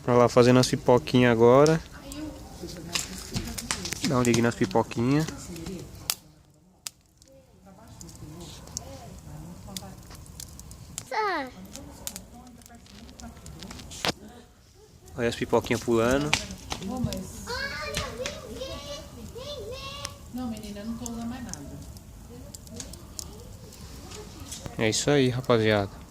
Pra lá fazendo as pipoquinhas agora. Dá um ligue nas pipoquinhas. Olha as pipoquinhas pulando. Não, menina, eu não tô usando mais nada. É isso aí, rapaziada.